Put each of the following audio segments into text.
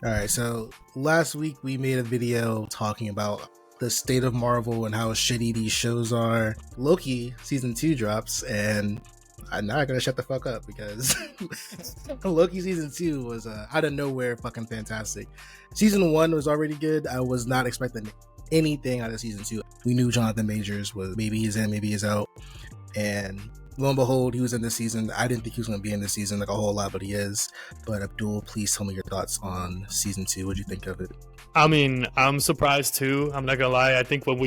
All right, so last week we made a video talking about the state of Marvel and how shitty these shows are. Loki season 2 drops, and I'm not gonna shut the fuck up because Loki season 2 was out of nowhere fucking fantastic. Season 1 was already good. I was not expecting anything out of season 2. We knew Jonathan Majors was maybe he's in, maybe he's out, and lo and behold, he was in this season. I didn't think he was going to be in this season like a whole lot, but he is. But Abdul, please tell me your thoughts on season 2. What'd you think of it? I mean, I'm surprised too. I'm not gonna lie. I think when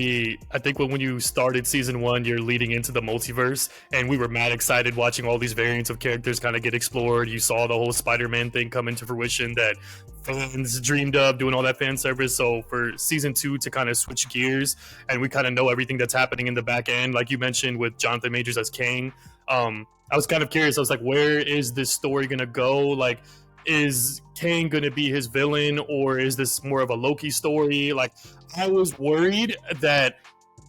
you started season 1, you're leading into the multiverse, and we were mad excited watching all these variants of characters kind of get explored. You saw the whole Spider-Man thing come into fruition that fans dreamed of, doing all that fan service. So for season 2 to kind of switch gears, and we kind of know everything that's happening in the back end, like you mentioned with Jonathan Majors as Kang. I was kind of curious. I was like, where is this story gonna go? Like, is Kang gonna be his villain, or is this more of a Loki story? Like, I was worried that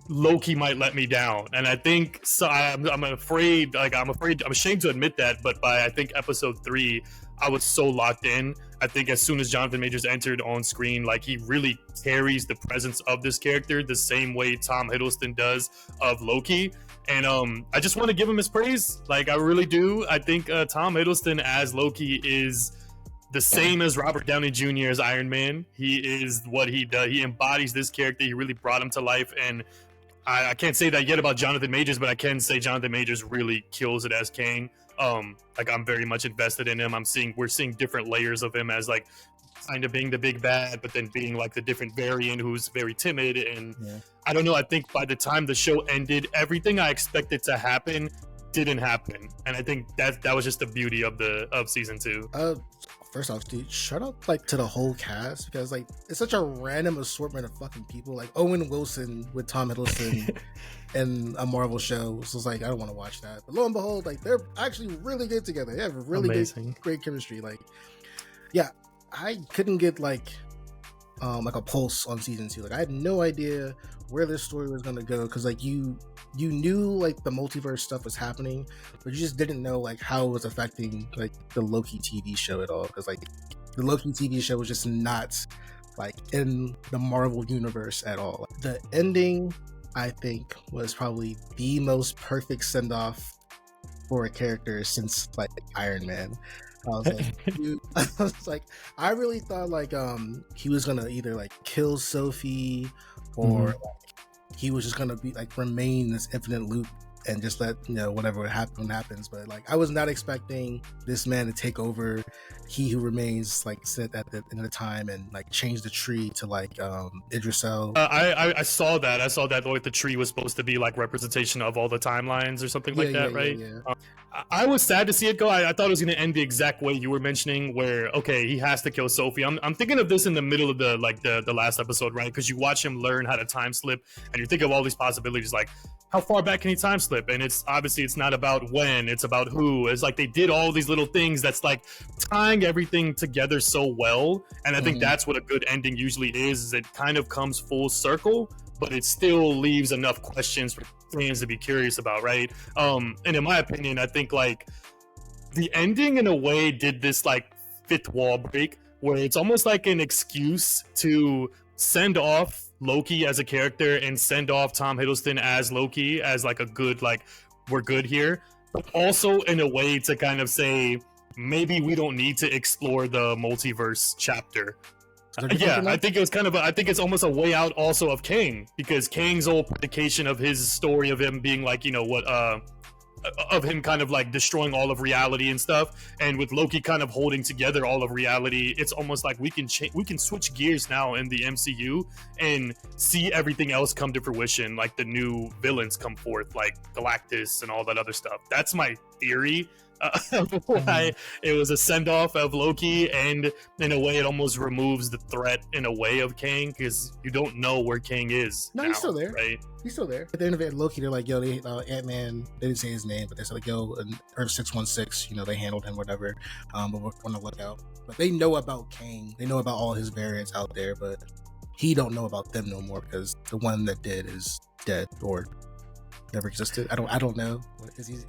Loki might let me down, and I think so. I'm afraid. I'm ashamed to admit that, but by I think episode 3, I was so locked in. I think as soon as Jonathan Majors entered on screen, like, he really carries the presence of this character the same way Tom Hiddleston does of Loki. And I just want to give him his praise. Like, I really do. I think Tom Hiddleston as Loki is the same as Robert Downey Jr. as Iron Man. He is what he does. He embodies this character. He really brought him to life. And I can't say that yet about Jonathan Majors, but I can say Jonathan Majors really kills it as Kang. Like, I'm very much invested in him. We're seeing different layers of him as, like, kind of being the big bad, but then being like the different variant who's very timid. And I don't know. I think by the time the show ended, everything I expected to happen didn't happen, and I think that was just the beauty of season 2. First off, dude, shout out like to the whole cast, because like it's such a random assortment of fucking people. Like Owen Wilson with Tom Hiddleston in a Marvel show. So it's like, I don't want to watch that. But lo and behold, like, they're actually really good together. They have really good, great chemistry. Like, yeah, I couldn't get like a pulse on season 2. Like, I had no idea where this story was gonna go, because like you knew like the multiverse stuff was happening, but you just didn't know like how it was affecting like the Loki TV show at all, because like the Loki TV show was just not like in the Marvel universe at all. The ending, I think, was probably the most perfect send-off for a character since like Iron Man. I was like, dude, I really thought like he was gonna either like kill Sophie, or like he was just gonna be like remain in this infinite loop and just let, you know, whatever would happen happens. But like, I was not expecting this man to take over He Who Remains, like sit at the end of the time and like change the tree to like Idris Elba. I saw that like the tree was supposed to be like representation of all the timelines or something like that, right? I was sad to see it go. I thought it was going to end the exact way you were mentioning, where okay, he has to kill Sophie. I'm thinking of this in the middle of the last episode, right? Because you watch him learn how to time slip, and you think of all these possibilities, like how far back can he time slip? And it's obviously it's not about when, it's about who. It's like they did all these little things that's like tying everything together so well, and I think that's what a good ending usually is it kind of comes full circle, but it still leaves enough questions for fans to be curious about, right? And in my opinion, I think like the ending in a way did this like fifth wall break, where it's almost like an excuse to send off Loki as a character and send off Tom Hiddleston as Loki as like a good, like, we're good here, but also in a way to kind of say maybe we don't need to explore the multiverse chapter. Yeah, I think it was I think it's almost a way out also of Kang, because Kang's whole predication of his story of him being like, you know what, of him kind of like destroying all of reality and stuff, and with Loki kind of holding together all of reality, it's almost like we can switch gears now in the MCU and see everything else come to fruition, like the new villains come forth, like Galactus and all that other stuff. That's my theory. Why it was a send-off of Loki, and in a way it almost removes the threat in a way of Kang, because you don't know where Kang is. No, now, he's still there, right? He's still there. At the end of it, Loki, they're like, yo, they Ant-Man, they didn't say his name, but they said like, yo, Earth 616, you know, they handled him, whatever, but we're on the lookout. But they know about Kang, they know about all his variants out there, but he don't know about them no more, because the one that did is dead or never existed. I don't know, because he's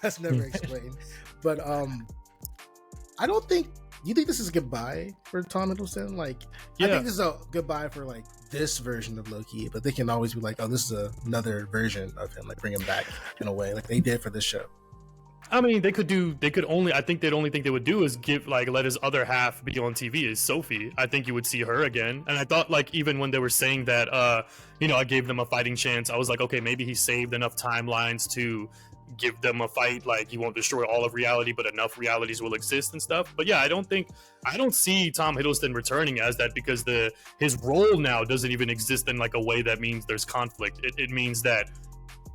that's never explained. But I don't think you think this is a goodbye for Tom Hiddleston? Like, I think this is a goodbye for like this version of Loki, but they can always be like, oh, this is another version of him, like bring him back in a way, like they did for this show. I mean, I think the only thing they would do is let his other half be on TV, is Sophie. I think you would see her again. And I thought, like, even when they were saying that, I gave them a fighting chance, I was like, okay, maybe he saved enough timelines to give them a fight. Like, he won't destroy all of reality, but enough realities will exist and stuff. But yeah, I don't see Tom Hiddleston returning as that, because his role now doesn't even exist in like a way that means there's conflict. It means that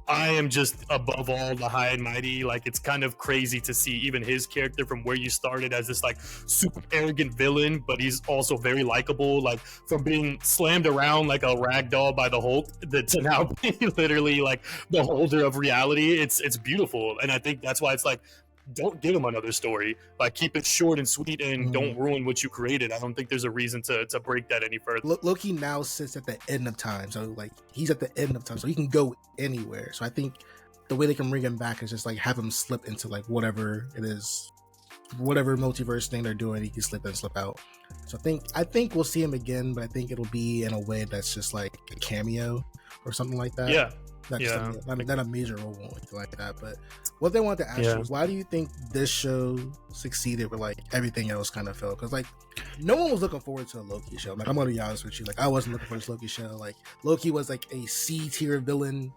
I am just above all, the high and mighty. Like, it's kind of crazy to see even his character from where you started as this like super arrogant villain, but he's also very likable. Like, from being slammed around like a rag doll by the Hulk to now be literally like the holder of reality. It's beautiful, and I think that's why it's like, don't give him another story. Like, keep it short and sweet, and don't ruin what you created. I don't think there's a reason to break that any further. Loki now sits at the end of time, so like he's at the end of time, so he can go anywhere. So I think the way they can bring him back is just like have him slip into like whatever it is, whatever multiverse thing they're doing, he can slip in and slip out. So I think we'll see him again, but I think it'll be in a way that's just like a cameo or something like that. Yeah. Not a major role or anything like that. But what they wanted to ask you is, why do you think this show succeeded where like everything else kind of failed? Because like no one was looking forward to a Loki show. Like, I'm gonna be honest with you, like I wasn't looking for this Loki show. Like, Loki was like a C tier villain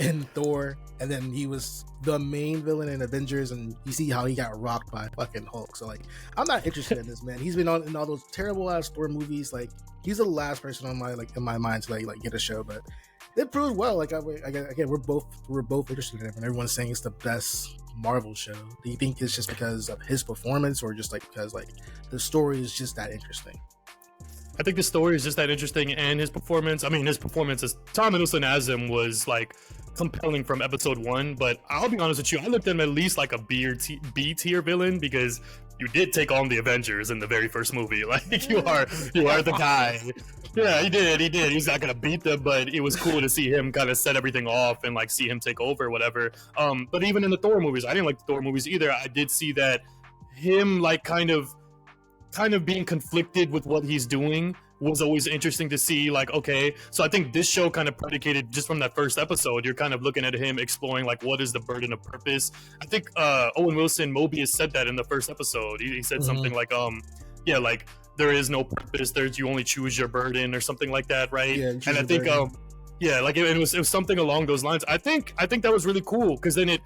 in Thor, and then he was the main villain in Avengers, and you see how he got rocked by fucking Hulk. So like, I'm not interested in this man. He's been in all those terrible ass Thor movies. Like, he's the last person on my mind to like get a show, but it proved well. Like, again, we're both interested in it, and everyone's saying it's the best Marvel show. Do you think it's just because of his performance, or just like because like the story is just that interesting? I think the story is just that interesting, and his performance. I mean, his performance as Tom Hiddleston as him was like compelling from episode 1. But I'll be honest with you, I looked at him at least like a B tier villain, because you did take on the Avengers in the very first movie. Like, you are the guy. Yeah, he did. He's not gonna beat them, but it was cool to see him kind of set everything off and like see him take over or whatever. But even in the Thor movies, I didn't like the Thor movies either. I did see that him like kind of being conflicted with what he's doing was always interesting to see. Like, okay, so I think this show kind of predicated just from that first episode, you're kind of looking at him exploring like, what is the burden of purpose. I think Owen Wilson, Mobius, said that in the first episode. He said something like like, there is no purpose, you only choose your burden, or something like that, right? Yeah, and I think like it was something along those lines. I think that was really cool, because then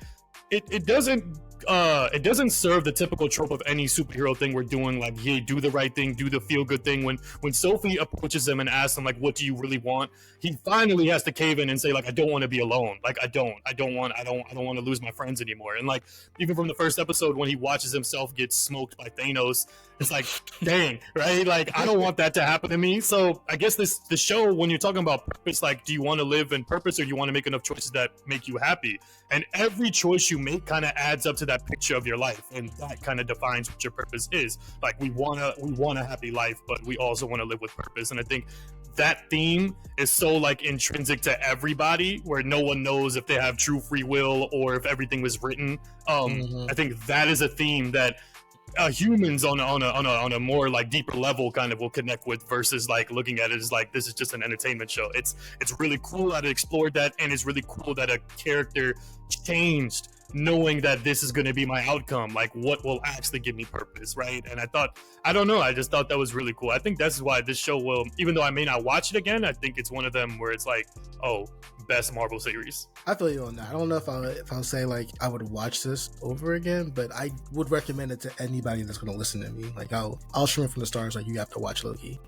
it doesn't serve the typical trope of any superhero thing we're doing, like, hey, do the right thing, do the feel good thing. When Sophie approaches him and asks him like, what do you really want, he finally has to cave in and say like, I don't want to be alone. Like, I don't want to lose my friends anymore. And like, even from the first episode when he watches himself get smoked by Thanos, it's like, dang, right? Like, I don't want that to happen to me. So I guess the show, when you're talking about purpose, like, do you want to live in purpose, or do you want to make enough choices that make you happy? And every choice you make kind of adds up to that picture of your life, and that kind of defines what your purpose is. Like, we want a happy life, but we also want to live with purpose. And I think that theme is so like intrinsic to everybody, where no one knows if they have true free will or if everything was written. I think that is a theme that humans on a more like deeper level kind of will connect with, versus like looking at it as like, this is just an entertainment show. It's really cool that it explored that, and it's really cool that a character changed knowing that this is going to be my outcome, like what will actually give me purpose, right? And I just thought that was really cool. I think that's why this show will, even though I may not watch it again, I think it's one of them where it's like, oh, best Marvel series. I feel you on that. I don't know if I'll say like I would watch this over again, but I would recommend it to anybody that's going to listen to me. Like, I'll stream it from the stars, like, you have to watch Loki.